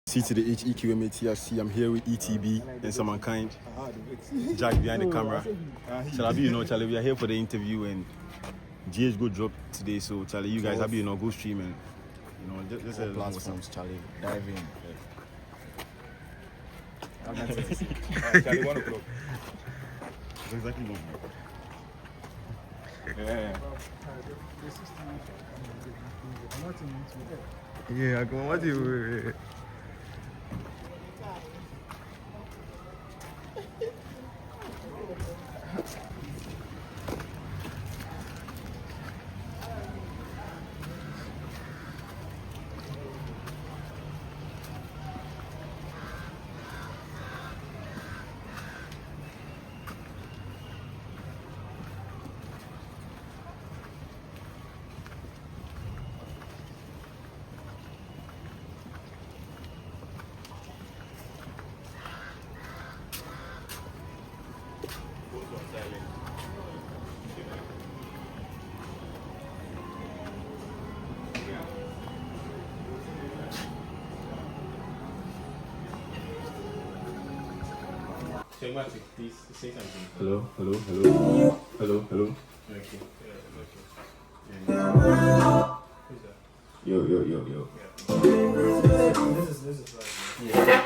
C to the HEQMATRC. I'm here with ETB and Samankind. Jack behind the camera. Charlie, Charlie, we are here for the interview and GH go drop today. So Charlie, you guys happy, go stream and just platforms, Charlie. Dive in. Charlie, 1 o'clock. That's exactly 1 o'clock. Yeah, come on, what do you? Please say something. Hello. Okay. Yo. This is yeah.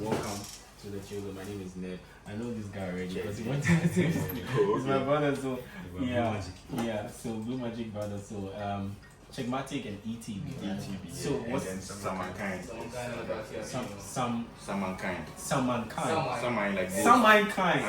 Welcome to the channel. My name is Ned. I know this guy already because he went to he's my brother, so yeah. So Blue Magic brother. So Checkmatic and ETB. Right? So what's Samankind? Samankind. Samankind like this. Samankind.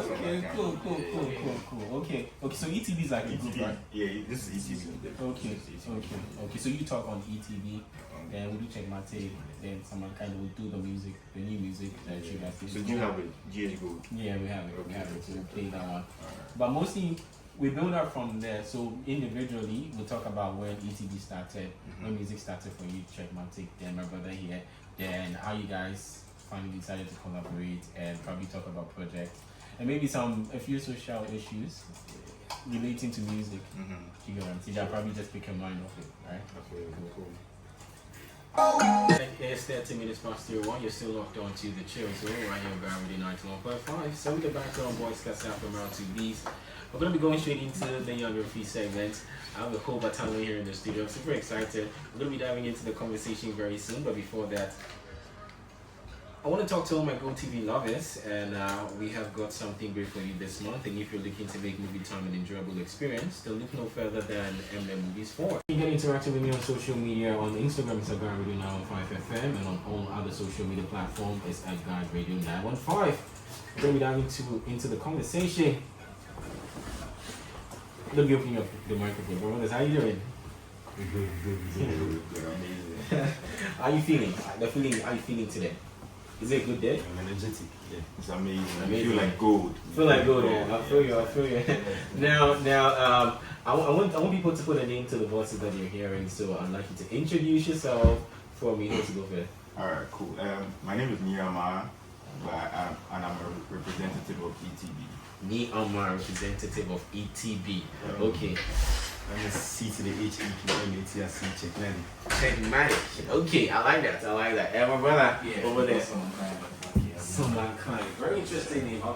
Okay, cool. Okay. So ETB is like a group, right? Yeah, this is ETB. Okay. So you talk on ETB, then we do Checkmatic, then Samankind will do the music, the new music that you guys do. So do you have a GH Gold? Yeah, we have it. So we play that one. But mostly we build up from there. So individually, we talk about when ETB started, when music started for you, Checkmatic, then my brother here, then how you guys finally decided to collaborate and probably talk about projects and maybe a few social issues relating to music. You get what I'm saying? I'll probably just pick your mind off it, right? Okay, cool. It's 30 minutes past 01. You're still locked on to the chill zone right here on Gravity 91.5. So we get back to our boys cast out from around 2Bs. We're going to be going straight into the Younger Fee segment. I have a whole battalion here in the studio. I'm super excited. We're going to be diving into the conversation very soon. But before that, I want to talk to all my GoTV lovers, and we have got something great for you this month. And if you're looking to make movie time an enjoyable experience, then look no further than MLM Movies 4. You can interact with me on social media. On Instagram, it's at Guide Radio 915FM, and on all other social media platforms, it's at Guide Radio 915. We're going to be diving into the conversation. Let me open up the microphone, brothers. How you doing? Good, amazing. How you feeling? How you feeling today? Is it a good day? I'm energetic. Yeah, it's amazing. I Amazing. feel like gold. Yeah. I feel you. Now, I want people to put a name to the voices that you're hearing. So I'd like you to introduce yourself for me. Who to go first? All right, cool. My name is Niyama, and I'm a representative of ETB. Niyama, representative of ETB. Okay. I'm a C to the HEQMATRC Checkmatic. Okay, I like that. And my brother over there. Samankind. Very interesting name. I'm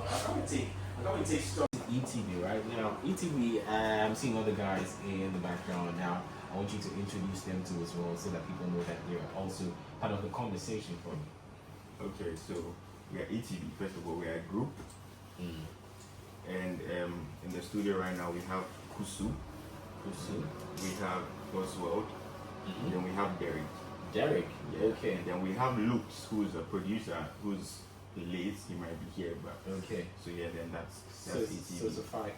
going to take stock ETB right now. ETB, I'm seeing other guys in the background now. I want you to introduce them to as well so that people know that they're also part of the conversation for me. Okay, so we are ETB. First of all, we are a group. And in the studio right now, we have Kusu. We have Oswald. Then we have Derek. Yeah. Okay. And then we have Lux, who's a producer, who's late. He might be here, but okay. So yeah, then that's ETB. So it's a five.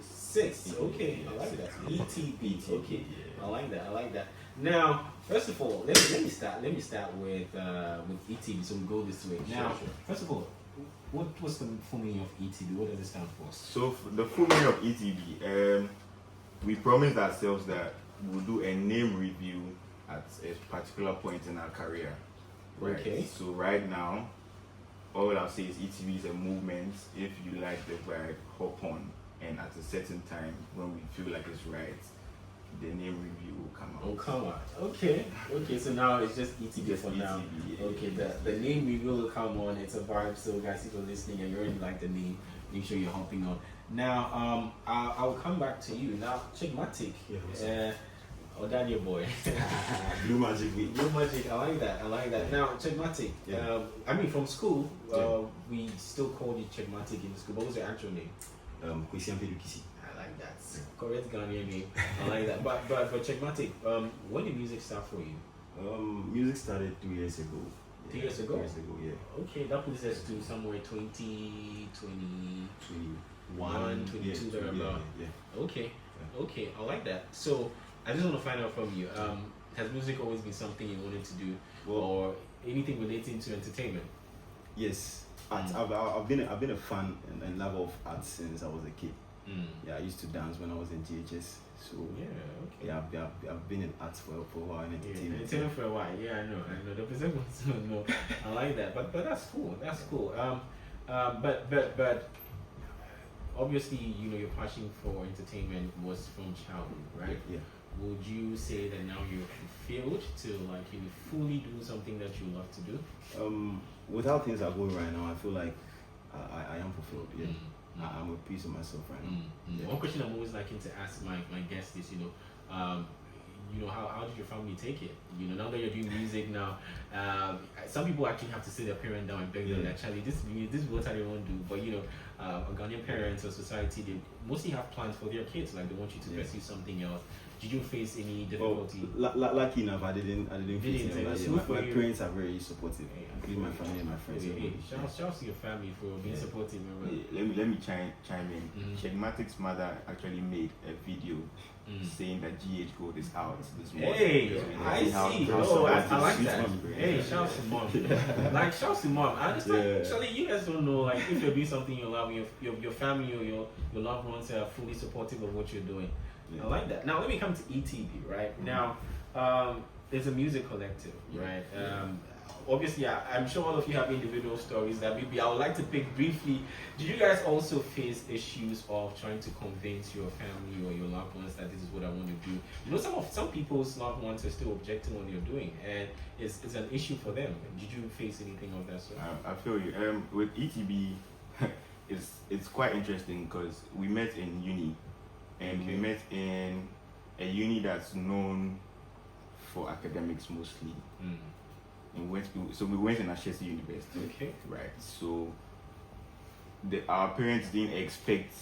Six. Okay, I like that. ETB. Okay, I like that. Now, first of all, let me start with ETB. So we go this way. Now, first of all, what's the full meaning of ETB? What does it stand for? So the full meaning of ETB, we promised ourselves that we'll do a name review at a particular point in our career. Right? Okay. So right now, all I'll say is ETB is a movement. If you like the vibe, hop on, and at a certain time when we feel like it's right, the name review will come out. Oh, come on. Okay. So now it's just ETB Just for now. ETB, yeah. Okay. The name review will come on. It's a vibe. So guys, if you're listening and you already like the name, make sure you're hopping on. Now, I'll come back to you. Now, Chegmatic. Daniel boy. Blue Magic Week. Blue Magic. I like that. Now, Chegmatic. Yeah. I mean, from school, we still called you Chegmatic in the school. What was your actual name? Kwesi Ampedukisi. I like that. Correct Ghanaian name. I like that. But for Chegmatic, when did music start for you? Music started 2 years ago. 2 years ago? 2 years ago, yeah. Okay, that puts us to somewhere 21, 22 there about. Yeah. Okay, I like that. So I just want to find out from you. Has music always been something you wanted to do, or anything relating to entertainment? Yes, art. I've been a fan and lover of art since I was a kid. Yeah, I used to dance when I was in GHS. So I've been in art for a while in entertainment. Entertainment for a while. Yeah, I know. The perception was no. I like that. But that's cool. But obviously, your passion for entertainment was from childhood, right? Yeah. Would you say that now you're fulfilled to you fully do something that you love to do? With how things are going right now, I feel like I am fulfilled. Yeah. I'm at peace with myself right now. Yeah. One question I'm always liking to ask my guests is, how did your family take it? Now that you're doing music now, some people actually have to sit their parent down and beg them that, Charlie, this is what I want to do. But Ghanaian parents or society, they mostly have plans for their kids. Like they want you to pursue something else. Did you face any difficulty? Lucky enough, I didn't face any. My parents are very supportive, including my family and my friends. Shout out to your family for being supportive. Let me chime in. Chegmatic's mother actually made a video saying that GH Gold is out this morning. Hey, I see. I like that. Hey, shout out to mom. Shout out to mom. I understand. Actually, you guys don't know, if you're doing something you love, your family or your loved ones are fully supportive of what you're doing. I like that. Now let me come to ETB, right? Now, there's a music collective, right? Obviously, I'm sure all of you have individual stories that maybe I would like to pick briefly. Do you guys also face issues of trying to convince your family or your loved ones that this is what I want to do? Some people's loved ones are still objecting what you're doing, and it's an issue for them. Did you face anything of that sort? I feel you. With ETB, it's quite interesting because we met in uni. And we met in a uni that's known for academics mostly. And we went in Ashesi University. Okay. Right. So our parents didn't expect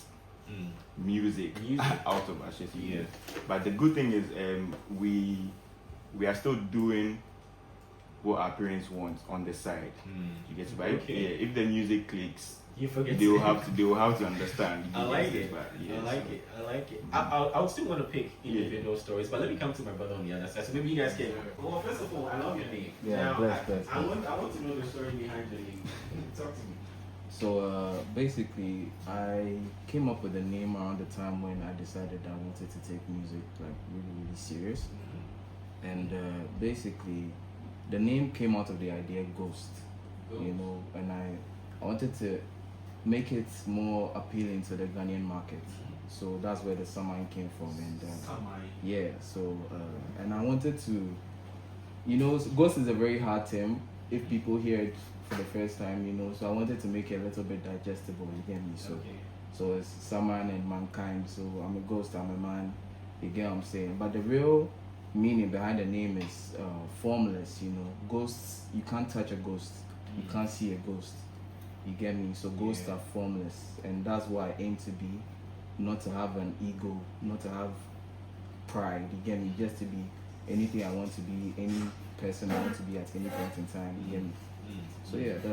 music out of Ashesi University. But the good thing is we are still doing what our parents want on the side. You get it? But if the music clicks, you forget. They will have to understand. I like it. I like it. I would still want to pick individual stories, but let me come to my brother on the other side. So maybe you guys can. Well, first of all, I love your name. Yeah, now, bless. I want to know the story behind your name. Talk to me. So basically, I came up with the name around the time when I decided I wanted to take music really serious, and basically, the name came out of the idea Ghost. And I wanted to make it more appealing to the Ghanaian market. So that's where the Samankind came from. And and I wanted to, Ghost is a very hard term if people hear it for the first time, so I wanted to make it a little bit digestible, you get me? So it's Saman and Mankind, so I'm a ghost, I'm a man, you get what I'm saying? But the real meaning behind the name is formless, Ghosts, you can't touch a ghost, you can't see a ghost. You get me? So ghosts are formless, and that's what I aim to be. Not to have an ego, not to have pride. You get me? Just to be anything I want to be, any person I want to be at any point in time. You get me? So that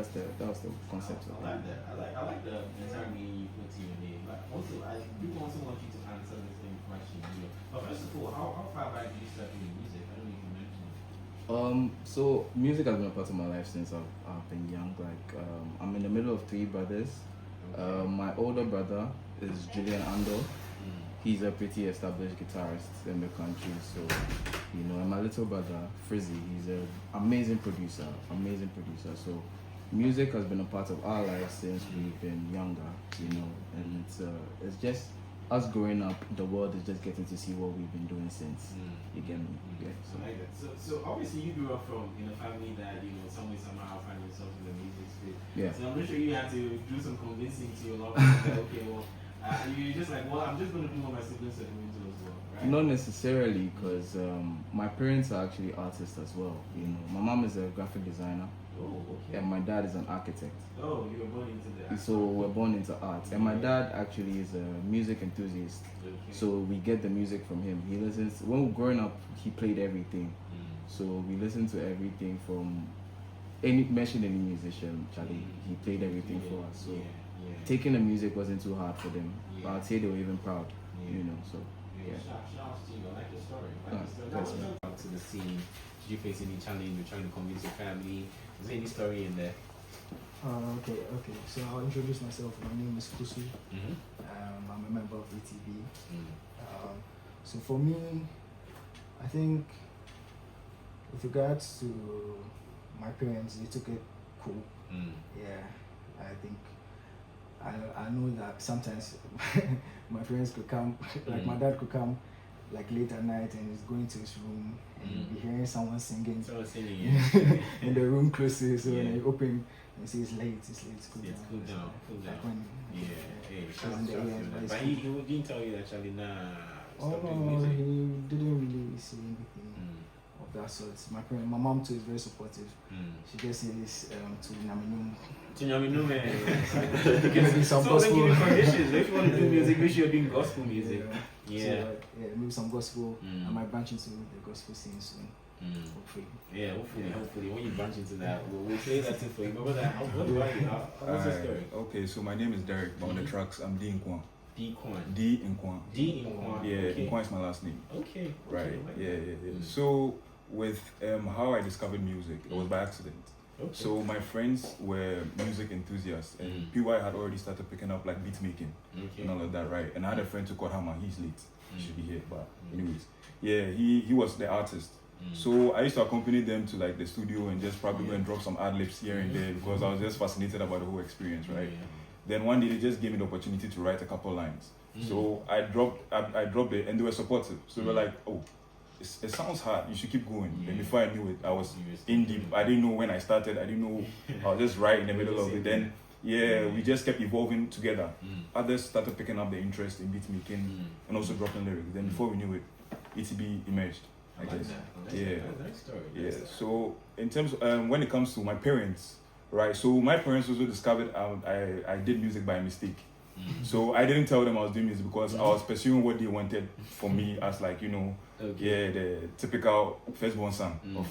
was the concept of I like that. I like the entire meaning you put to your name. But also, people also want you to answer the same question. But first of all, how far back did you start doing music? I don't know if you mentioned it. So music has been a part of my life since I've been young. I'm in the middle of 3 brothers. My older brother is Julian Ando. He's a pretty established guitarist in the country. So, and my little brother Frizzy, he's an amazing producer. So, music has been a part of our lives since we've been younger. And it's just us growing up, the world is just getting to see what we've been doing since. You get me? Yeah. So I like that. So obviously you grew up from in a family that some way somehow find yourself in the music space. Yeah. So I'm pretty sure you had to do some convincing to your loved ones that okay, well, you're just like, well, I'm just going to do what my siblings are doing as well, right? Not necessarily, because my parents are actually artists as well. My mom is a graphic designer. Oh, okay. And my dad is an architect. Oh, you were born into that. So we're born into art. And my dad actually is a music enthusiast. Okay. So we get the music from him. He listens. When we were growing up, he played everything. So we listened to everything from mention any musician, Charlie. He played everything for us. So taking the music wasn't too hard for them. But I'd say they were even proud. So yeah. Shout out to you. I like your story. Thanks, Out to the scene. Did you face any challenge? You're trying to convince your family. Is there any story in there? Okay. So I'll introduce myself. My name is Kusu. I'm a member of ATB. So for me, I think with regards to my parents, they took it cool. Yeah, I think I know that sometimes my parents could come, like my dad could come like late at night and he's going to his room and be hearing someone singing. In the room closest, so when I open and say it's late, cool down. Like when, But he didn't tell you that Charlie oh no, he didn't really say anything of that sort. My mom too is very supportive. She just says to Naminum. Maybe some so gospel. give you conditions. If you want to do music, make sure you're doing gospel music. So, maybe some gospel. I might branch into the gospel scene soon. Hopefully. Yeah, hopefully. When you branch into that, we'll play that thing for you. Remember that? What about you? What's the story? Okay, so my name is Derek, but on the tracks, I'm D Nkwan. D Kwan. D Nkwan. D Nkwan. Yeah, okay. Nkwan is my last name. Okay. Right. Yeah. So with how I discovered music, it was by accident. Okay. So my friends were music enthusiasts, and PY had already started picking up like beat making and all of that, right? And I had a friend who called Hammer. He's late. He should be here, but anyways, yeah, he was the artist. So I used to accompany them to like the studio and just probably go and drop some ad libs here and there because I was just fascinated about the whole experience, right? Then one day they just gave me the opportunity to write a couple lines. So I dropped it and they were supportive. So they were like, oh, it sounds hard, you should keep going. And before I knew it, I was in deep. I didn't know when I started, I didn't know, I was just right in the middle of it. Then we just kept evolving together. Others started picking up the interest in beat making and also dropping lyrics. Then before we knew it, ETB emerged. I guess. Yeah. So in terms of, when it comes to my parents, right? So my parents also discovered I did music by mistake. So I didn't tell them I was doing music because I was pursuing what they wanted for me as like the typical firstborn son of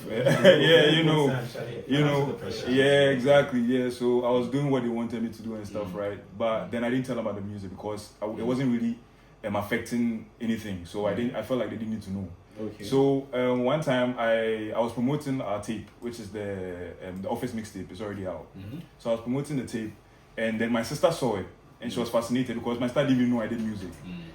exactly. Yeah. So I was doing what they wanted me to do and stuff, right? But then I didn't tell them about the music because it wasn't really affecting anything. So I felt like they didn't need to know. Okay. So one time I was promoting our tape, which is the Office mixtape. It's already out. So I was promoting the tape, and then my sister saw it, and she was fascinated because my sister didn't even know I did music.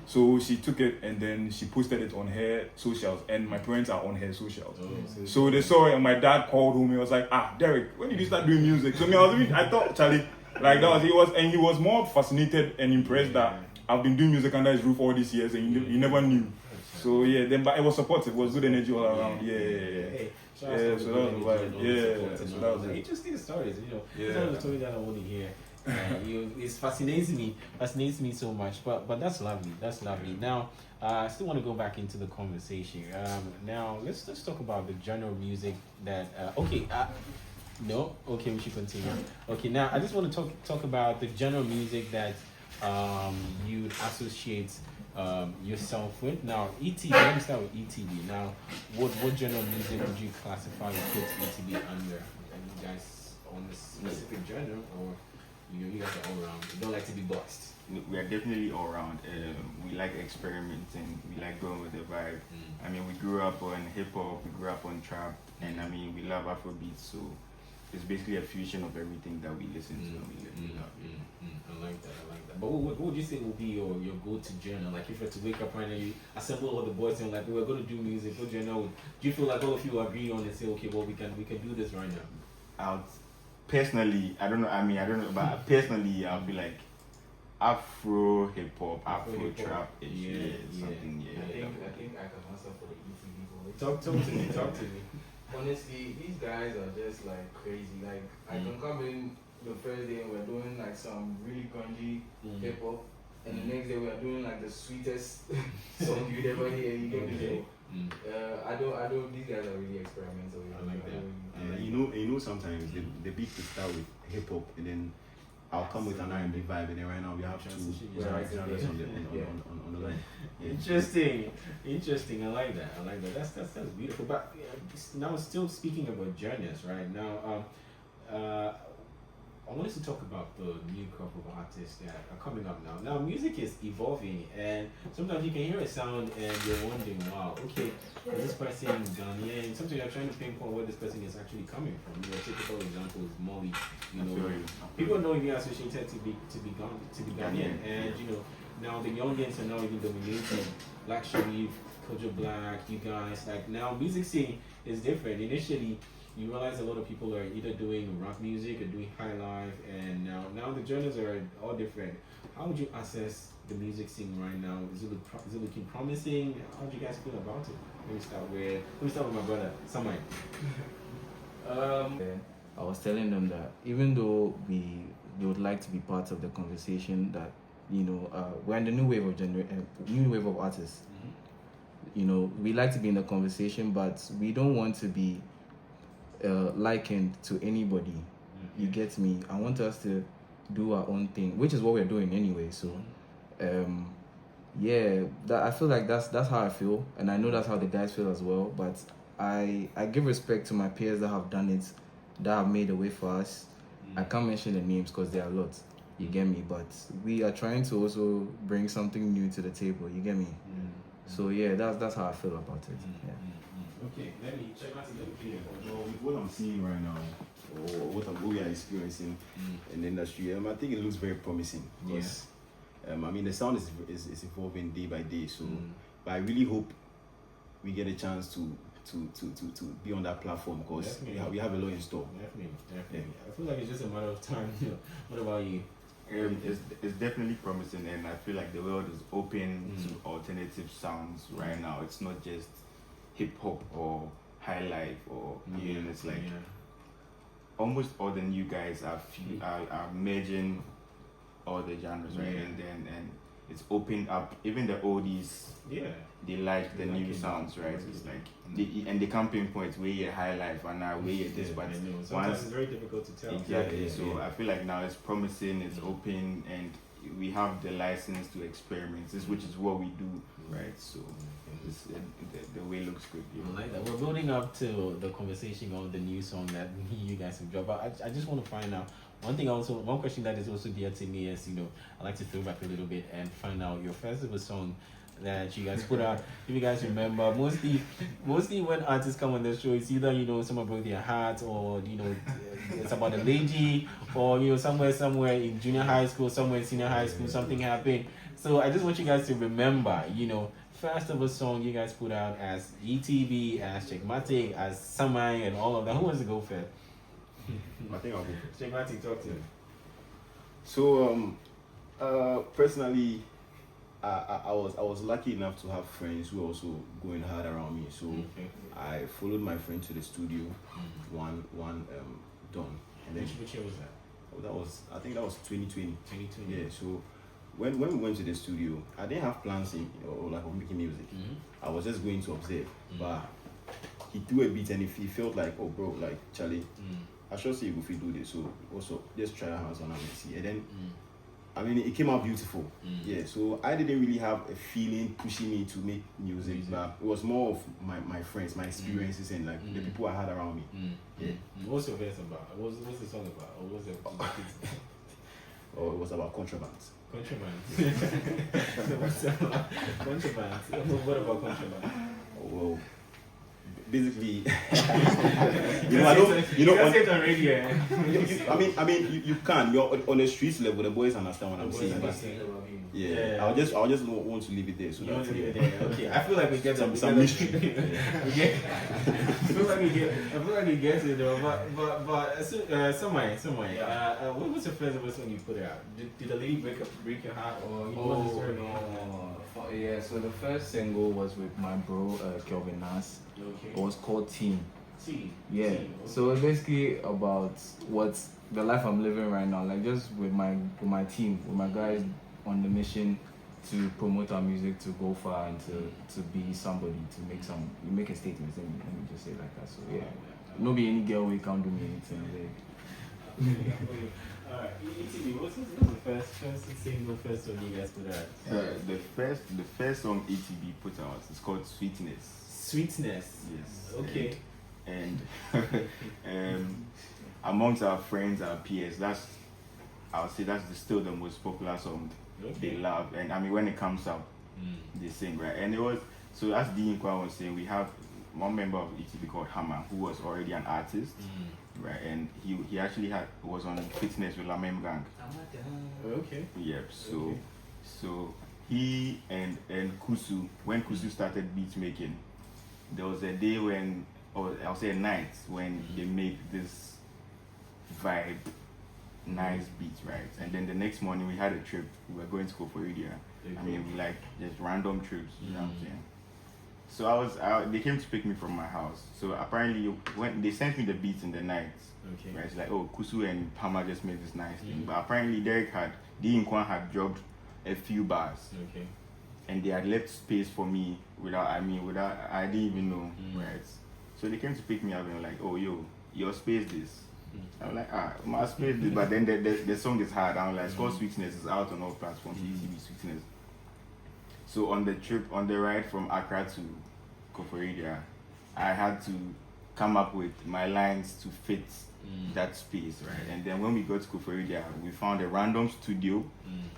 So she took it and then she posted it on her socials, and my parents are on her socials. So they saw it, and my dad called home. He was like, Derek, when did you start doing music? So I thought Charlie, like that was he was more fascinated and impressed that I've been doing music under his roof all these years, and he never knew. So but it was supportive. It was good energy all around. So that was the vibe. So that was it. Interesting stories, Those are the stories that I want to hear. It fascinates me so much. But that's lovely. Now, I still want to go back into the conversation. Now let's talk about the genre of music that. We should continue. Okay, now I just want to talk about the genre of music that you associate yourself with. Now, ETB. Let me start with ETB. Now, what genre of music would you classify or put ETB under? Are you guys on a specific genre, or you guys are all around? You don't like to be boxed? We are definitely all around. We like experimenting. We like going with the vibe. I mean, we grew up on hip hop. We grew up on trap, and I mean, we love Afrobeats. So it's basically a fusion of everything that we listen to and we love. I like that. But what would you say would be your go-to genre? Like if you were to wake up right now, you assemble all the boys and like we're going to do music. What genre do you feel like all of you agree on and say, okay, well we can do this right now? Personally, I don't know. But personally, I'll be like Afro hip hop, Afro Afro-hip-hop. trap, something. I think I can answer for the ETV boys. Talk to me. Talk to me. Honestly, these guys are just like crazy. Like I can come in the first day and we're doing like some really grungy hip hop, and the next day we're doing like the sweetest song you'd ever hear. You get me? I don't. These guys are really experimental. I like that. You know, sometimes the beat will start with hip hop, and then I'll come with an R&B vibe, and then right now we have two genres on the line. Yeah. Interesting. I like that. That's beautiful. But now, still speaking about genres, right now, I wanted to talk about the new crop of artists that are coming up now. Now, music is evolving, and sometimes you can hear a sound and you're wondering, wow, okay, is this person Ghanaian? Sometimes you're trying to pinpoint where this person is actually coming from. You know, a typical example is Molly. You know, people know you're associated to be Ghanaian, and you know, now the youngins are now even dominating. Black Sharif, Kojo Black, you guys, like now music scene is different. Initially, you realize a lot of people are either doing rap music or doing high life, and now the genres are all different. How would you assess the music scene right now? Is it looking promising? How do you guys feel about it? Let me start with my brother, Samankind. I was telling them that even though we would like to be part of the conversation, that you know we're in the new wave of artists. You know, we like to be in the conversation, but we don't want to be likened to anybody. You get me? I want us to do our own thing, which is what we're doing anyway. So I feel like that's how I feel, and I know that's how the guys feel as well. But I give respect to my peers that have done it, that have made a way for us. I can't mention the names because there are lots. You get me? But we are trying to also bring something new to the table. You get me? So yeah, that's how I feel about it. Yeah. Okay, let me check out the video. Well, with what I'm seeing right now, or what we are experiencing in the industry, I think it looks very promising. Because, I mean, the sound is evolving day by day. So, but I really hope we get a chance to be on that platform, because we have a lot in store. Definitely. I feel like it's just a matter of time. You know. What about you? It's definitely promising, and I feel like the world is open to alternative sounds right now. It's not just hip hop or high life, or I mean, it's like almost all the new guys are merging all the genres, right? And it's opened up. Even the oldies, they like the new sounds, right? It's like they can't pinpoint where you're high life and now where you're this, but sometimes it's very difficult to tell. Exactly. So I feel like now it's promising, it's open, and we have the license to experiment, which is what we do, right? So the way looks good. I like that. We're building up to the conversation on the new song that you guys have dropped. But I just want to find out one question that is also dear to me is, you know, I like to throw back a little bit and find out your festival song that you guys put out. If you guys remember, mostly when artists come on the show, it's either, you know, someone broke their heart, or, you know, it's about a lady, or, you know, somewhere in junior high school, somewhere in senior high school, something happened. So I just want you guys to remember, you know, first of a song you guys put out as ETB, as Checkmatic, as Samai, and all of that. Who wants to go first? I think I'll go first. Checkmatic, talk to me. So personally, I was lucky enough to have friends who were also going hard around me. So I followed my friend to the studio, one done. And then Which year was that? I think that was 2020. 2020. Yeah. So when we went to the studio, I didn't have plans of making music. I was just going to observe. But he threw a beat, and he felt like, oh bro, like Charlie, I should see if we do this. So also just try our hands on it and see. And then I mean, it came out beautiful. Yeah, so I didn't really have a feeling pushing me to make music, but it was more of my friends, my experiences, and like the people I had around me. Yeah. What's your verse about? What's the song about? Or what's it? Oh, it was about contraband. Contraband. What's about contraband? What about contraband? Well, basically, I don't, You can't say it on radio. I mean, you can. You're on the streets level. The boys understand what I'm saying. But yeah, I'll just want to leave it there. So You want that's to leave it. it there? Okay, I feel like we get Some mystery. I feel like we get it though. But somewhere. What was the first verse when you put it out? Did the lady break your heart or you know the story? Yeah, so the first single was with my bro Kelvin Nas. Okay. It was called Team. See. Yeah. So it's basically about what's the life I'm living right now, like just with my team, with my guys on the mission to promote our music, to go far and to be somebody, to make a statement. Let me just say it like that. So yeah, no be any girl we can't do me anything. Alright, ETB, what's the first single first song you guys put out? The first song ETB put out is called Sweetness. Sweetness. Yes. Okay. And amongst our friends, our peers, I would say that's still the most popular song they love. And I mean, when it comes out, they sing, right? And it was, so as Dean Kwa was saying, we have one member of ETB called Hammer, who was already an artist, right? And he actually was on Fitness with La Même Gang. Okay. Yep. So he and Kusu, when Kusu started beat making, there was a day when, or I'll say a night when they made this vibe, nice beats, right? And then the next morning we had a trip. We were going to go for India. I mean, we like just random trips. You know what I'm saying? So they came to pick me from my house. So apparently, when they sent me the beats in the night, right? It's like, oh, Kusu and Pama just made this nice thing. But apparently, Dean Kwan had dropped a few bars. Okay. And they had left space for me I didn't even know, right? So they came to pick me up and were like, oh, yo, your space this. I'm like, my space this. But then the song is hard. I'm like, it's called Sweetness. It's out on all platforms, ETB Sweetness. So on the ride from Accra to Koforidua, I had to come up with my lines to fit that space, right? And then when we got to Koforidua, we found a random studio,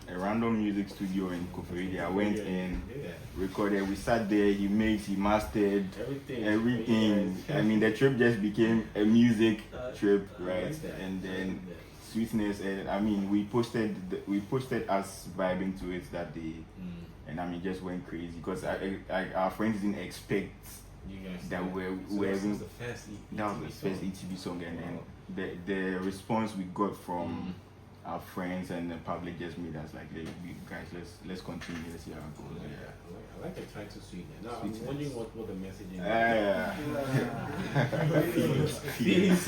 a random music studio in Koforidua. I went in, recorded, we sat there, he mastered everything. I mean, the trip just became a music trip, right? And then Sweetness, and I mean, we posted us vibing to it that day. And I mean, just went crazy because our friends didn't expect that we were having. That was the first ETB song, and then the response we got from our friends and the public just made us like, hey, guys, let's continue. Let's see how it goes. I like the title Sweetness. Now I'm wondering what the message is. Feelings.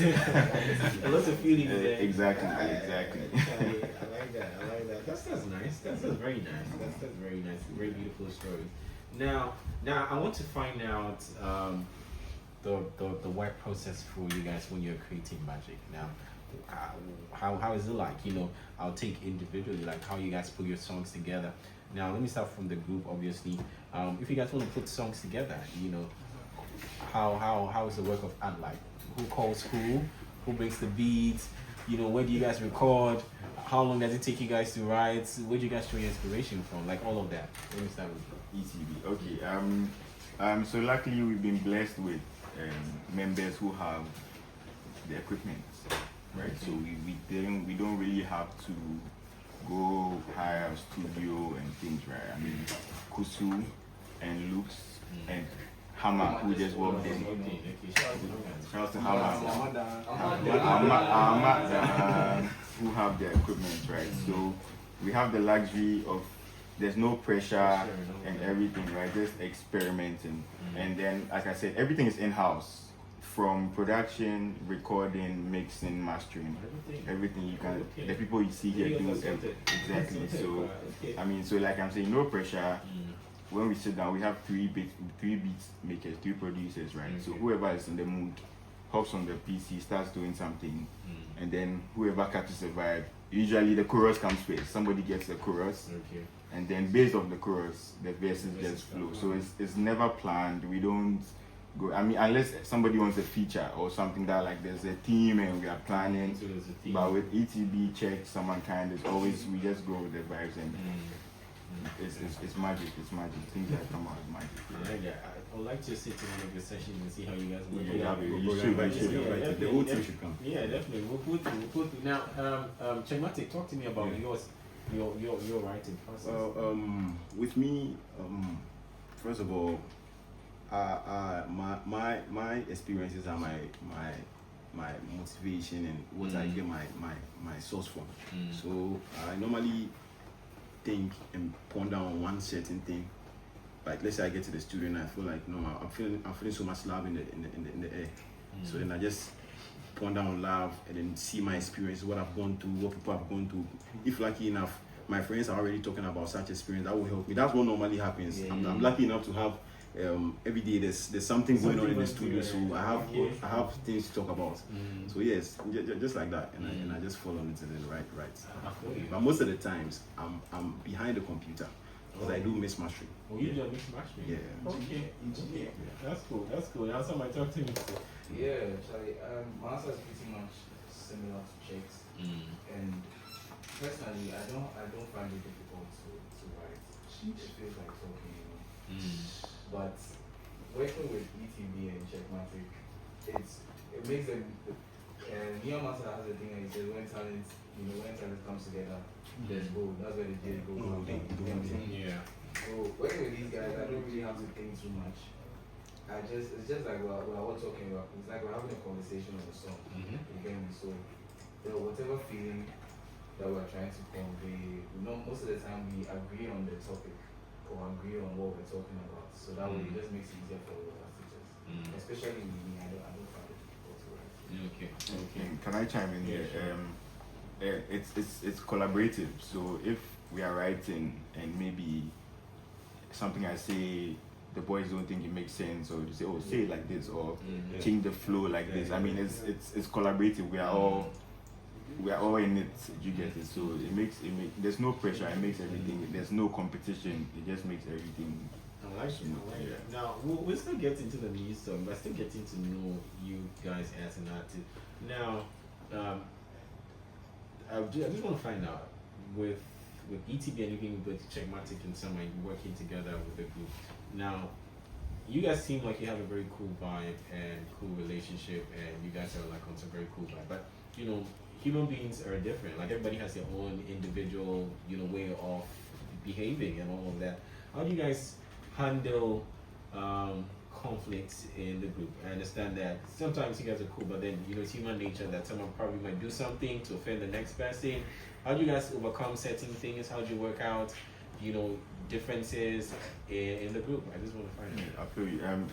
A lot of feelings there. Exactly. I like that. That's nice. That's very nice. That's very nice. Very beautiful story. Now I want to find out the work process for you guys when you're creating magic. Now, how is it like? I'll take individually, like how you guys put your songs together. Now, let me start from the group. Obviously, if you guys want to put songs together, how is the work of art like? Who calls who makes the beats? Where do you guys record? How long does it take you guys to write? Where do you guys draw your inspiration from? Like all of that. Let me start with ETB. Okay. So luckily we've been blessed with members who have the equipment, right? So we don't really have to go hire a studio and things, right? I mean, Kusu and Lux and Hammer who just walked in. Shout out to Hammer. Who have the equipment, right? So we have the luxury of there's no pressure and everything, right? Just experimenting. And then, like I said, everything is in-house. From production, recording, mixing, mastering, everything you can, the people you see here do exactly. So, I mean, so like I'm saying, no pressure. When we sit down, we have three beat makers, 3 producers, right? So whoever is in the mood hops on the PC, starts doing something, and then whoever catches the vibe. Usually the chorus comes first. Somebody gets the chorus, and then based off the chorus, the verses just flow. So it's never planned. We don't go. I mean, unless somebody wants a feature or something that like there's a theme and we are planning. But with ETB, Check, Samankind, it's always we just go with the vibes and It's magic. It's magic. Things that come out is magic. I would like to sit in one of your sessions and see how you guys work. You should. The whole team should come. Yeah, definitely. We'll put through. Now, Chegmatic, talk to me about your writing process. Well, with me, first of all, my experiences are my motivation and what I get my source from. So I normally think and ponder on one certain thing. Like let's say I get to the studio and I feel like I'm feeling so much love in the air. So then I just ponder on love and then see my experience, what I've gone through, what people have gone through. If lucky enough, my friends are already talking about such experience, that will help me. That's what normally happens. I'm lucky enough to have every day there's something going on in the studio, so I have things to talk about. So yes, just like that, and I just follow it and then write. But most of the times I'm behind the computer because I do mix mastering. Oh, you do mix mastering? Yeah. Okay. That's cool. Now somebody talk to me. Yeah, Charlie. My answer is pretty much similar to Jake's. And personally, I don't find it difficult to write. It feels like talking, you know. But working with ETB and Checkmatic, it makes them. Neil Master has a thing, and he says when talent comes together, there's gold. That's where the J goes. Yeah. So working with these guys, I don't really have to think too much. It's just like we're all talking about. It's like we're having a conversation on the song. Again, so whatever feeling that we're trying to convey, most of the time we agree on the topic or agree on what we're talking about. So that way it just makes it easier for us teachers. Especially with me, I don't find it difficult to write. Okay. Can I chime in here? Sure. It's collaborative. So if we are writing and maybe something I say, the boys don't think it makes sense, or you say, oh, say it like this, or change the flow like this. I mean, it's collaborative. We are all in it. You get it. So it makes there's no pressure. It makes everything. There's no competition. It just makes everything. I like it. Now we'll still get into the new song, but still getting to know you guys as an artist. Now, I just want to find out with ETB and even with Checkmatic and someone working together with the group. Now, you guys seem like you have a very cool vibe and cool relationship, and you guys are like on some very cool vibe. But you know, human beings are different. Like everybody has their own individual, way of behaving and all of that. How do you guys handle conflicts in the group? I understand that sometimes you guys are cool, but then it's human nature that someone probably might do something to offend the next person. How do you guys overcome certain things? How do you work out, differences in the group? I just want to find out. I feel you.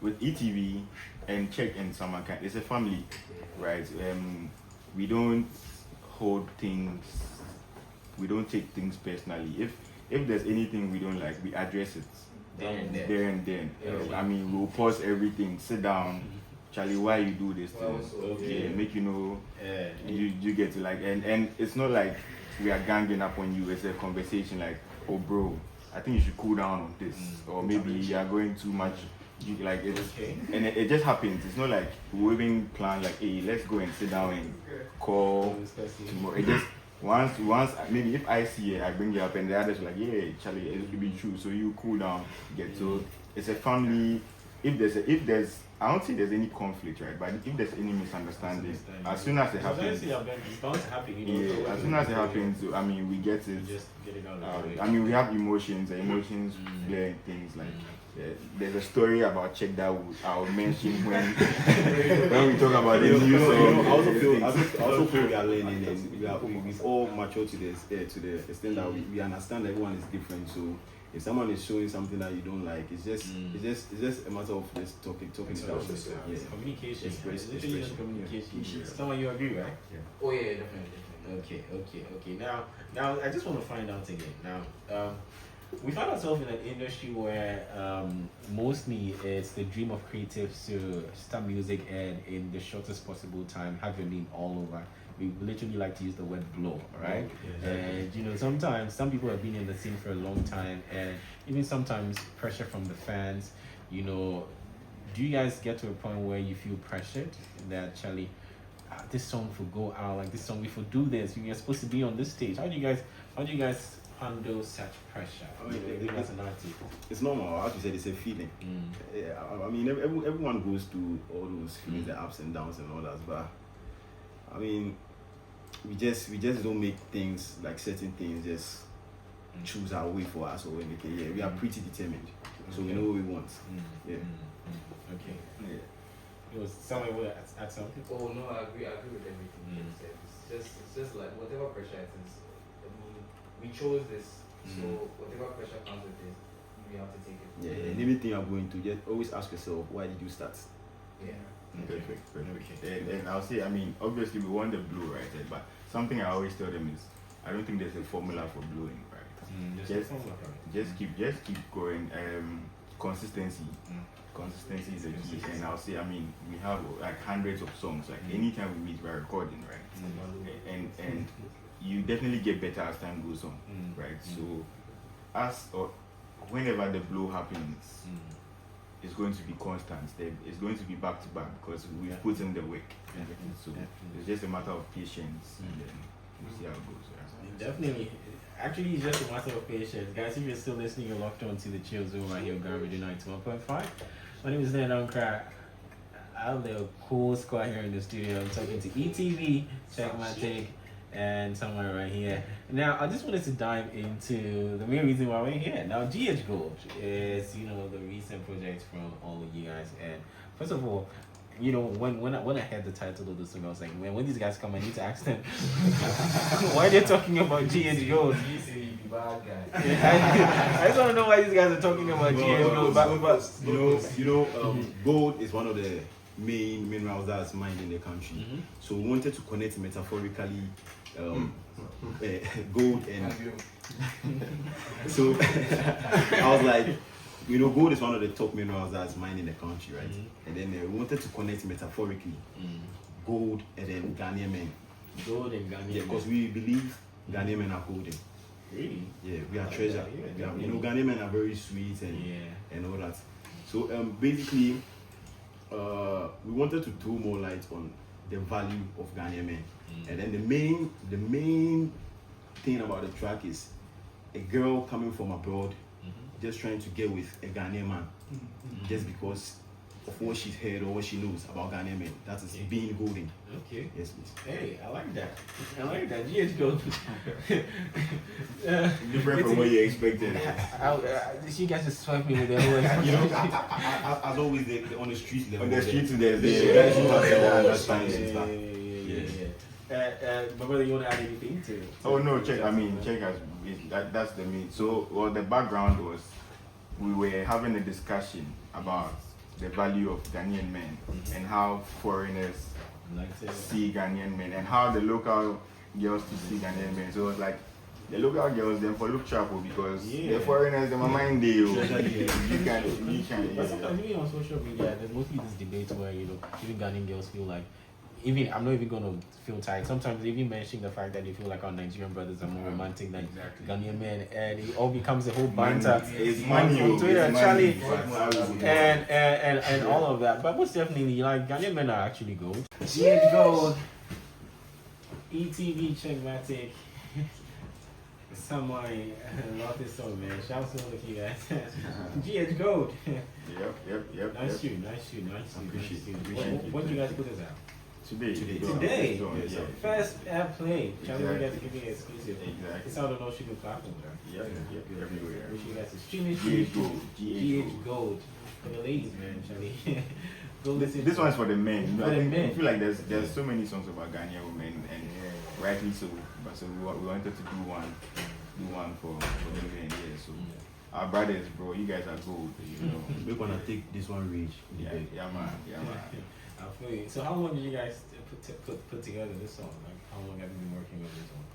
With ETV and Check and Samankind, it's a family, right? We don't hold things. We don't take things personally. If there's anything we don't like, we address it there and then. I mean, we'll pause everything, sit down. Charlie, why you do this thing? Make you get to like, and it's not like we are ganging up on you. It's a conversation like, oh bro, I think you should cool down on this, or maybe you are going too much. And it just happens. It's not like we even plan like, hey, let's go and sit down and call tomorrow. It just once maybe if I see it, I bring it up, and the others are like, yeah, Charlie, it will be true. So you cool down, so it's a family. If there's I don't think there's any conflict, right? But if there's any misunderstanding, as soon as it happens, it's bound to happen. As soon as it happens, I mean, we get it. Just get it out of the way. I mean, we have emotions. Emotions play things like. There's a story about Czech that I'll mention when we talk about the news. I also feel we are learning, and we've all matured to the extent that we understand everyone is different. So if someone is showing something that you don't like, it's just a matter of just talking it out. Communication. It's literally just communication. Someone you agree, right? Yeah. Oh yeah, definitely. Okay. Now I just want to find out again. Now, we find ourselves in an industry where mostly it's the dream of creatives to start music and in the shortest possible time have your name all over. We literally like to use the word blow, right? And sometimes some people have been in the scene for a long time, and even sometimes pressure from the fans. Do you guys get to a point where you feel pressured that Charlie, this song will go out, like this song we will do this, you're supposed to be on this stage? How do you guys handle such pressure? I mean, As an artist. It's normal. As you said, it's a feeling. Yeah, I mean, everyone goes through all those feelings, the ups and downs and all that. But I mean, we just don't make things like certain things just choose our way for us or anything. Yeah, we are pretty determined, so we know what we want. Yeah. Okay. Yeah. It was somewhere with at something. Oh no, I agree with everything you said. It's just like whatever pressure it is. I mean, we chose this, so whatever pressure comes with it, we have to take it. Yeah, and anything you're going to, just always ask yourself, why did you start? Yeah. Perfect. And I'll say, I mean, obviously we want the blue, right? But something I always tell them is, I don't think there's a formula for bluing, right? Just keep going. Consistency. Consistency is a key. And I'll say, I mean, we have like hundreds of songs. Like anytime we meet, we're recording, right? And you definitely get better as time goes on, right? So, whenever the blow happens, it's going to be constant. It's going to be back to back because we've put in the work. So it's just a matter of patience, and then we'll see how it goes. Yeah. Definitely. Actually, it's just a matter of patience. Guys, if you're still listening, you're locked on to the Chill Zone right here on Grand Radio 91.5. My name is Ned Uncrack. I have the cool squad here in the studio. I'm talking to ETV, Check My Take, and someone right here. Now, I just wanted to dive into the main reason why we're here. Now, GH Gold is, the recent project from all of you guys. And first of all, when I heard the title of the song, I was like, man, when these guys come, I need to ask them why they're talking about GH Gold. Bad guy. I just want to know why these guys are talking about GH Gold. But gold is one of the main minerals that's mined in the country. So we wanted to connect metaphorically gold and so I was like, gold is one of the top minerals that's mined in the country, right? And then we wanted to connect metaphorically gold and then Ghanaian men. Gold and Ghanaian men. Yeah, because we believe Ghanaian men are golden. Really? Yeah, we are treasure. Ghanaian men are very sweet and all that. So basically, we wanted to throw more light on the value of Ghanaian men. And then the main thing about the track is a girl coming from abroad, just trying to get with a Ghanaian man, just because of what she's heard or what she knows about Ghanaian men. That is being golden. Okay. Yes, please. Hey, I like that. GH Gold. Different from what you expected. You guys just swipe me with the whole As always, on the street level. On the street, there's the guys who have my brother, you want to add anything to? Oh no, check us. That's the main. So, the background was we were having a discussion about the value of Ghanaian men and how foreigners see Ghanaian men and how the local girls to see Ghanaian men. So it was like the local girls them for look chapel because the foreigners them are mind deal. You can. But sometimes even on social media, there's mostly this debate where even Ghanaian girls feel like. I'm not even gonna feel tired. Sometimes they even mention the fact that they feel like our Nigerian brothers are more romantic than Ghanaian men, and it all becomes a whole banter on Twitter, Charlie, and all of that. But most definitely, like Ghanaian men are actually gold. GH Gold, ETV, Checkmatic. Someone love this song, man. Shout out to all of you guys. GH Gold. Yep. Nice tune. Appreciate it. When do you guys put this out? Today. Yes. First airplay. Charlie, you guys are giving it exclusive. Exactly. It's out on all streaming platforms, right? Yep. Everywhere. Wish you guys to streaming. GH Gold. For the ladies, man, Charlie. Go listen. This one's for the men. For the men. I feel like there's so many songs about Ghanaian women, and rightly so. But so we wanted to do one for the men. Yeah. So our brothers, bro, you guys are gold. We're gonna take this one reach. Yeah, man. I feel you. So how long did you guys put together this song? Like how long have you been working on this one?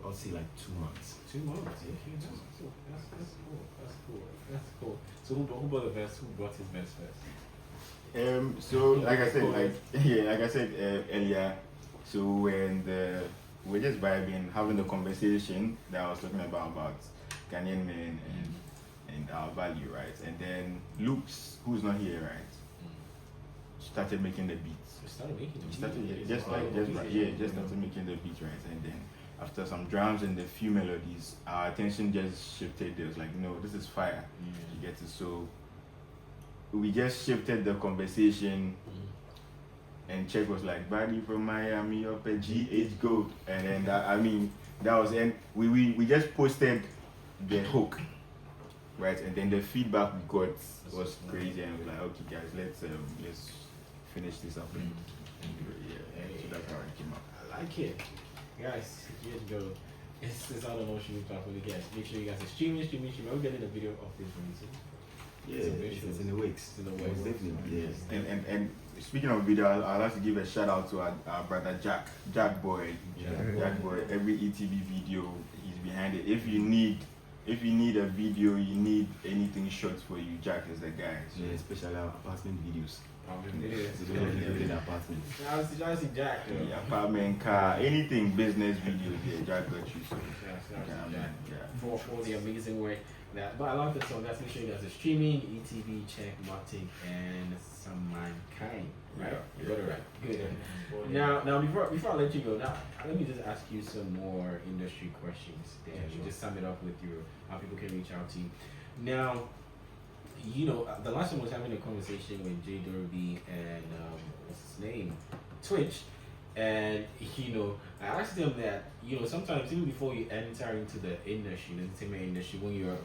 I'll say like 2 months. 2 months. Yeah, that's cool. So who brought the best? Who brought his best first? So like I said earlier, so when we're just vibing, having the conversation that I was talking about Ghanaian men and our value, right? And then Luke's, who's not here, right? Started making the beats. Started making the beats. Just started making the beats, right? And then after some drums and a few melodies, our attention just shifted. It was like, no, this is fire. You get it. So we just shifted the conversation, and Czech was like, "Buddy from Miami up at GH Gold," and then that was, and we just posted the hook, right? And then the feedback we got was crazy, and we were like, "Okay, guys, let's finish this up." And so that's how it came up. I like it. Guys, years ago, it's out on all streaming platforms. Guys, make sure you guys are streaming. We're getting a video of this very soon. It's in the works. Most definitely. Yes. And speaking of video, I'd like to give a shout out to our brother Jack Boy. Jack Boy. Every ETB video, he's behind it. If you need a video, you need anything short for you, Jack is the guy. So. Yeah, especially our apartment videos. Apartment. I see Jack. Apartment, car, anything business video, Jack got you. So for the amazing work. But I love the song. Guys, make sure you guys are streaming. ETV, Check, Matic, and Samankind. Right? You got it right. Good. Now before I let you go, now let me just ask you some more industry questions. Then you just sum it up with how people can reach out to you. Now, the last time I was having a conversation with Jay Derby and what's his name, Twitch, and I asked them that sometimes even before you enter into the industry, the entertainment industry, when you're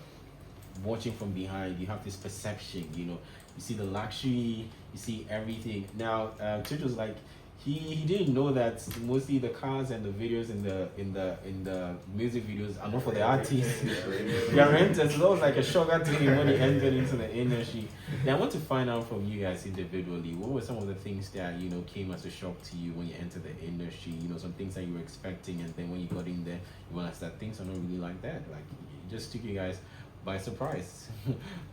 watching from behind, you have this perception. You see the luxury, you see everything. Now, Twitch was like, he didn't know that mostly the cars and the videos in the music videos are not for the artists. They are renters. So that was like a shocker to him when he entered into the industry. Now I want to find out from you guys individually, what were some of the things that came as a shock to you when you entered the industry? Some things that you were expecting, and then when you got in there, you realized that things are not really like that. Like, it just took you guys by surprise.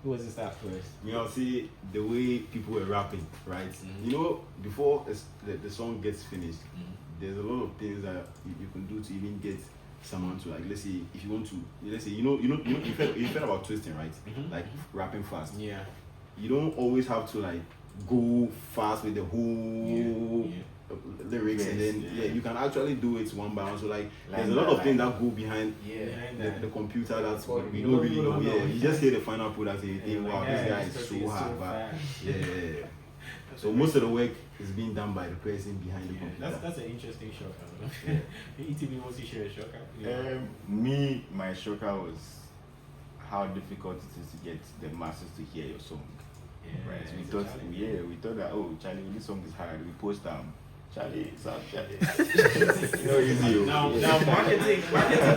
Who was this at first? See the way people were rapping, right? Before the song gets finished, there's a lot of things that you can do to even get someone to, like, let's say if you want to, let's say you felt about twisting, right? Like rapping fast. Yeah. You don't always have to like go fast with the whole lyrics, and then you can actually do it one by one. So like there's a lot of things that go behind the computer that we don't really know. You just hear the final product and you think, wow, this guy is so hard, but so most of the work is being done by the person behind the computer. That's an interesting shocker. ETV, wants to share a shocker? My shocker was how difficult it is to get the masses to hear your song. Right? We thought that, oh, Charlie, this song is hard. We post Charlie, it's out, Charlie. Easy. Now marketing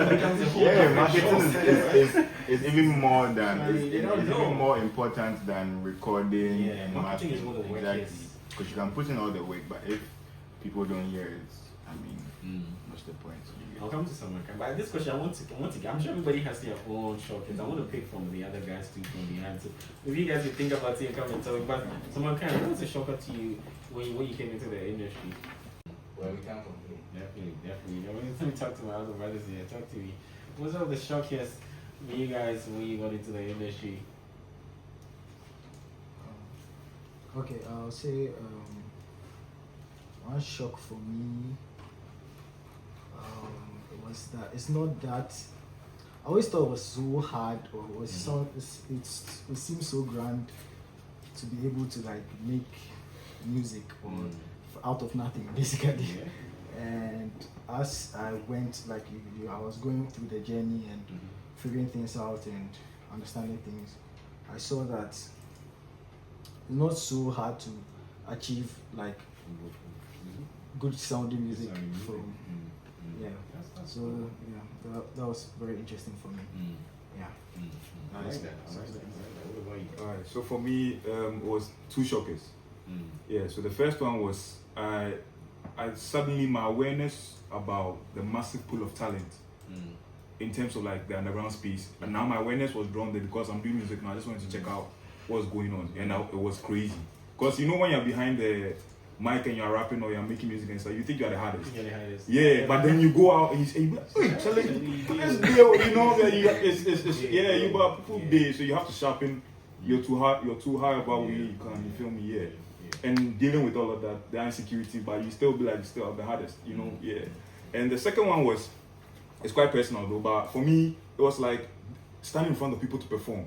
becomes a whole marketing is even more than it's even more important than recording and marketing is what the work is. Because you can put in all the work, but if people don't hear it, what's the point? I'll come to Samankind. But this question, I want to get. I'm sure everybody has their own shortcuts. I want to pick from the other guys too from behind. So if you guys would think about it, come and tell me. But Samankind, what was a shortcut to you when you came into the industry? Well, we can't complain. Definitely. Let me talk to my other brothers here. Talk to me. What's all the shockiest for you guys when you got into the industry? Okay, I'll say one shock for me was that it's not that I always thought it was so hard, or it was it seems so grand to be able to like make music or out of nothing basically. And as I went, like I was going through the journey and figuring things out and understanding things, I saw that it's not so hard to achieve like good sounding music from so that was very interesting for me. Nice. What about you? Alright, so for me it was two shockers. So the first one was I suddenly my awareness about the massive pool of talent in terms of like the underground space, and now my awareness was drawn there because I'm doing music now. I just wanted to check out what's going on, and it was crazy because when you're behind the mic and you're rapping or you're making music and stuff, you think you're the hardest. But then you go out and you say, hey, Charlie, let's deal, but people there, so you have to sharpen. You're too high about where you can, you feel me? And dealing with all of that, the insecurity, but you still be like, you still are the hardest, And the second one was, it's quite personal though. But for me, it was like standing in front of people to perform.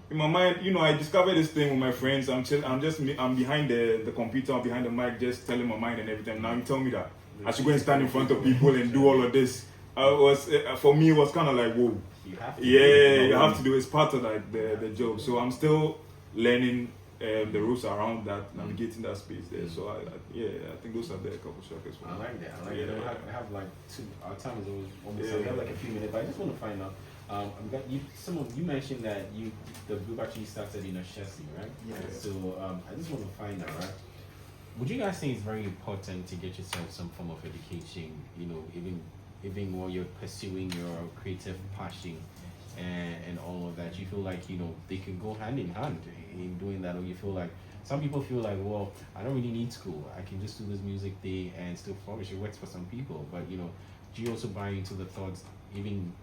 In my mind, you know, I discovered this thing with my friends. I'm behind the computer, I'm behind the mic, just telling my mind and everything. Now you tell me that I should go and stand in front of people and do all of this. For me, it was kind of like, whoa. You have to. You have to do it. It's part of like the job. So I'm still learning the rules around that, navigating that space there. So I think those are the couple shockers for me. I like that. I have like two. Our time is almost. We have like a few minutes, but I just want to find out. You mentioned that the group actually started in Ashesi, right? Yeah. So I just want to find out, right? Would you guys think it's very important to get yourself some form of education? You know, even while you're pursuing your creative passion and all of that, you feel like, you know, they can go hand in hand in doing that, or you feel like some people feel like, well, I don't really need school. I can just do this music thing and still flourish. It works for some people, but you know, do you also buy into the thoughts, even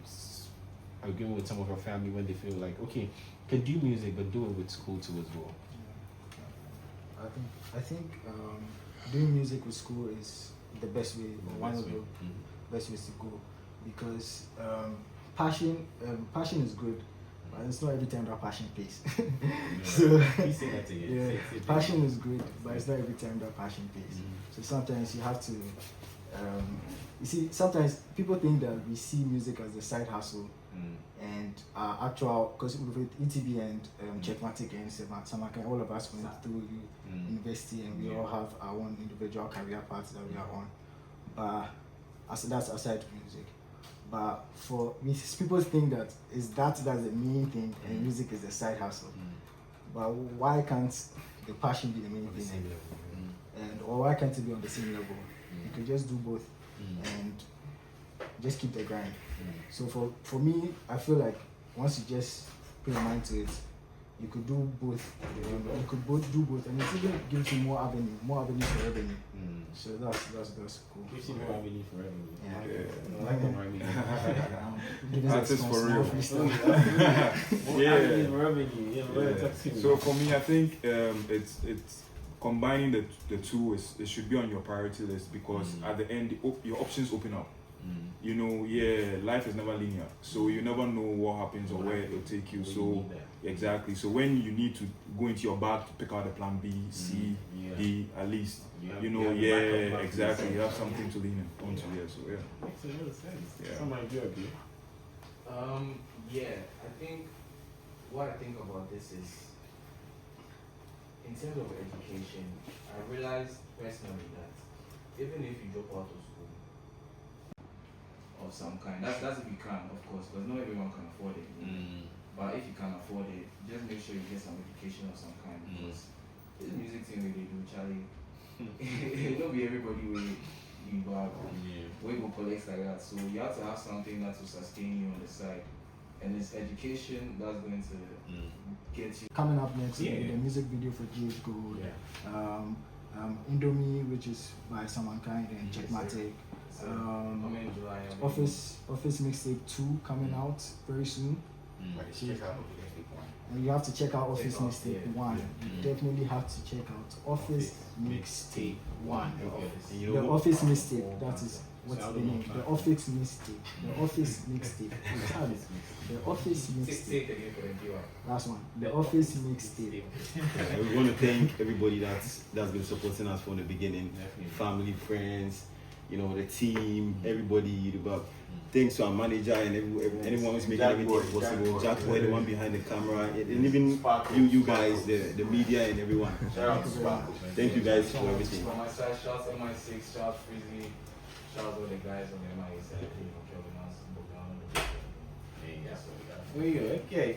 agreeing with some of your family when they feel like, okay, can do music but do it with school too as well? I think doing music with school is the best way, or one of the best ways to go, because passion is good, but it's not every time that passion pays. So passion is good, but it's not every time that passion pays. So sometimes you have to you see, sometimes people think that we see music as a side hustle, and actual, because with ETB and Checkmatic and Samankind, all of us went through university, and we all have our own individual career paths that we are on. But that's aside from music. But for me, people think that that's the main thing, and music is the side hustle. But why can't the passion be the main thing? Or why can't it be on the same level? You could just do both and just keep the grind. So for me, I feel like once you just put your mind to it, you could do both. You could do both, and it even gives you more avenues for revenue. So that's cool. Gives you more avenue for revenue. Yeah. I like the revenue. That is for real. More revenue. So for me, I think it's combining the two it should be on your priority list, because at the end your options open up. You know, life is never linear, so you never know what happens or where it will take you. So exactly. So when you need to go into your bag to pick out the plan B, C, D, at least exactly. You have something to lean onto. So makes a lot of sense. Yeah. Some idea, do you? I think what I think about this is, in terms of education, I realized personally that even if you drop out of school of some kind, that's if you can, of course, because not everyone can afford it. But if you can afford it, just make sure you get some education of some kind, because this music thing we do, Charlie, it don't be everybody will you back, we will collect like that. So you have to have something that will sustain you on the side. And it's education that's going to get you. Coming up next, the music video for GH Gold, Indomie, which is by Samankind and Checkmatic. Office Mixtape 2 coming out very soon. And you have to check out Office Mixtape 1. You definitely have to check out Office Mixtape 1. The Office Mixtape, that is what's the name? The Office Mixtape. The Office Mixtape. The Office Mixtape. Last one. The Office Mixtape. We want to thank everybody that's been supporting us from the beginning. Family, friends, you know, the team, everybody. But thanks to our manager and anyone who's making everything possible. Jack Boy, the one behind the camera, and even you guys, the media and everyone. Thank you guys for everything. On my side, shouts MI6, shouts Freezy, shouts all the guys on the MI side for helping us. Okay.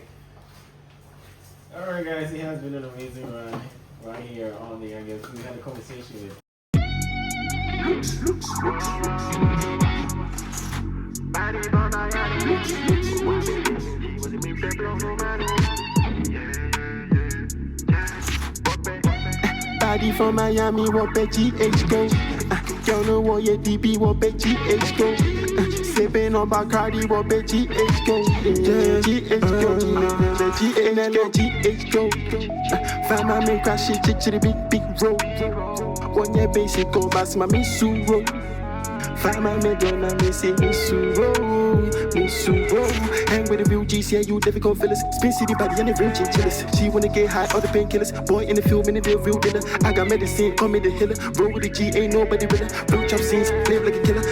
Alright guys, it has been an amazing run right here on the Youngest. We had a conversation with Body from Miami, what bet GH go? Y'all know what your DB, what bet GH go? Sipping on Bacardi, what bet GH go? Yeah, GH go. GH go. Find my crash it to the big road. One year basic go, bass my misu road. Find my middle, I miss it, Miss Suro. Hang with the real G's, yeah, you difficult fellas. Spin city body and the real chinchillas. She wanna get high, all the painkillers. Boy in the field, minute the real dealer. I got medicine, call me the healer. Roll with the G, ain't nobody with her. Real chop scenes, live like a killer.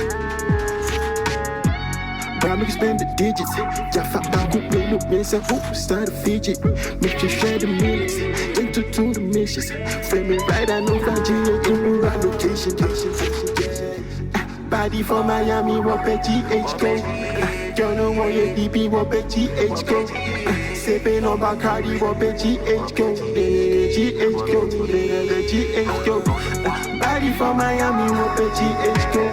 Bro, make you spend the digits. Jaffa, I could play, look, man, so start a fidget. Make you share the minutes, into the missions. Frame it right, I know that G, in the right location. Body for Miami, what bet GH girl, no want your DP, what bet GH go. Sipping on Bacardi, what bet GH go. GH go. Body for Miami, what bet GH go.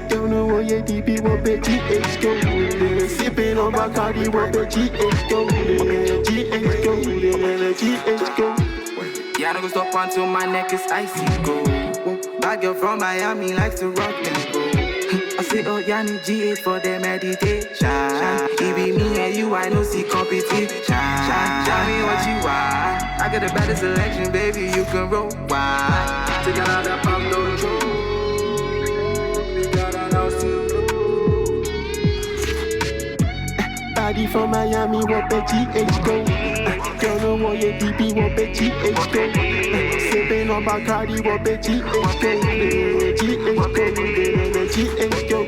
Girl, no want your DP, what bet GH go. Sipping on Bacardi, what bet GH go. GH go. Yeah, I don't go stop until my neck is icy cold. Bad girl from Miami likes to rock me, bro. I say, oh, Yanni G8 for the meditation. It be me and you, I no see competition. Tell me what you want. I got the better selection, baby, you can roll wide. Take another pump, don't you? Got an house to blow. Body from Miami, what bet GH go. Girl, no want your DP, what bet GH go. Sipping on Bacardi, what bet GH go. GH go.